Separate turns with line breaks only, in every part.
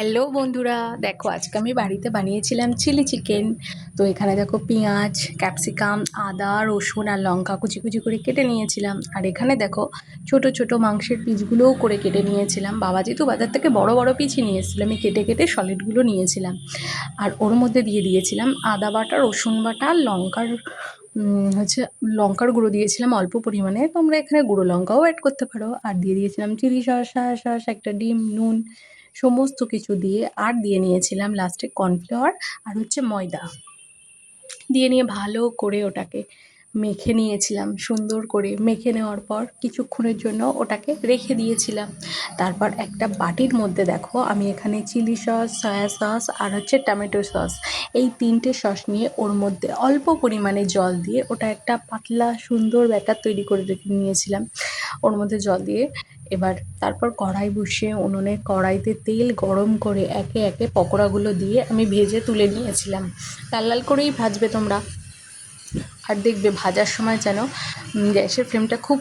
Hello বন্ধুরা, দেখো আজকে আমি বাড়িতে বানিয়েছিলাম চিলি চিকেন। তো এখানে দেখো পেঁয়াজ, ক্যাপসিকাম, আদা, রসুন আর লঙ্কা কুচি কুচি করে কেটে নিয়েছিলাম। আর এখানে দেখো ছোট ছোট মাংসের পিসগুলোও করে কেটে নিয়েছিলাম। বাবা যেহেতু বাজার থেকে বড় বড় পিসই নিয়ে এসেছিলো, আমি কেটে কেটে সলিডগুলো নিয়েছিলাম। আর ওর মধ্যে দিয়ে দিয়েছিলাম আদা বাটা, রসুন বাটা, লঙ্কার হচ্ছে লঙ্কার গুঁড়ো দিয়েছিলাম অল্প পরিমাণে। তোমরা এখানে গুঁড়ো লঙ্কাও অ্যাড করতে পারো। আর দিয়ে দিয়েছিলাম চিলি সস, সয়া সস, একটা ডিম, নুন, সমস্ত কিছু দিয়ে আর দিয়ে নিয়েছিলাম লাস্টে কর্নফ্লাওয়ার আর হচ্ছে ময়দা দিয়ে নিয়ে ভালো করে ওটাকে মেখে নিয়েছিলাম। সুন্দর করে মেখে নেওয়ার পর কিছুক্ষণের জন্য ওটাকে রেখে দিয়েছিলাম। তারপর একটা বাটির মধ্যে দেখো আমি এখানে চিলি সস, সয়া সস আর হচ্ছে টমেটো সস, এই তিনটে সস নিয়ে ওর মধ্যে অল্প পরিমাণে জল দিয়ে ওটা একটা পাতলা সুন্দর ব্যাটার তৈরি করে রেখে নিয়েছিলাম ওর মধ্যে জল দিয়ে। এবার তারপর কড়াই বসিয়ে উনুনে কড়াইতে তেল গরম করে একে একে পকোড়াগুলো দিয়ে আমি ভেজে তুলে নিয়েছিলাম। লাল লাল করেই ভাজবে তোমরা। আর দেখবে ভাজার সময় যেন গ্যাসের ফ্লেমটা খুব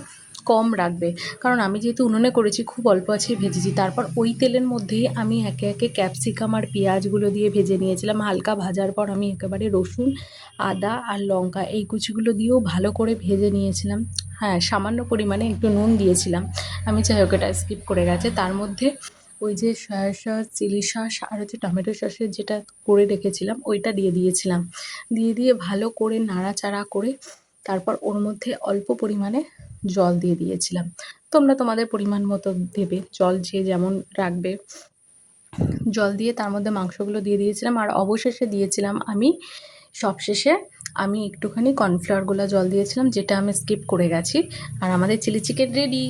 কম রাখবে, কারণ আমি যেহেতু উনুনে করেছি খুব অল্প আছেই ভেজেছি। তারপর ওই তেলের মধ্যেই আমি একে একে ক্যাপসিকাম আর পেঁয়াজগুলো দিয়ে ভেজে নিয়েছিলাম। হালকা ভাজার পর আমি একেবারে রসুন, আদা আর লঙ্কা এই কুচিগুলো দিয়েও ভালো করে ভেজে নিয়েছিলাম। হ্যাঁ, সামান্য পরিমাণে একটু নুন দিয়েছিলাম, আমি যাই হোক এটা স্কিপ করে গেছে। তার মধ্যে ওই যে সয়া সস, চিলি সস আর হচ্ছে টমেটো সসের যেটা করে রেখেছিলাম ওইটা দিয়ে দিয়েছিলাম। দিয়ে ভালো করে নাড়াচাড়া করে তারপর ওর মধ্যে অল্প পরিমাণে জল দিয়ে দিয়েছিলাম। তোমরা তোমাদের পরিমাণ মতো দেবে জল, যে যেমন রাখবে। জল দিয়ে তার মধ্যে মাংসগুলো দিয়ে দিয়েছিলাম। আর অবশেষে দিয়েছিলাম আমি, সবশেষে আমি একটুখানি কর্নফ্লাওয়ার গোলা জল দিয়েছিলাম, যেটা আমি স্কিপ করে গেছি। আর আমাদের চিলি চিকেন রেডি।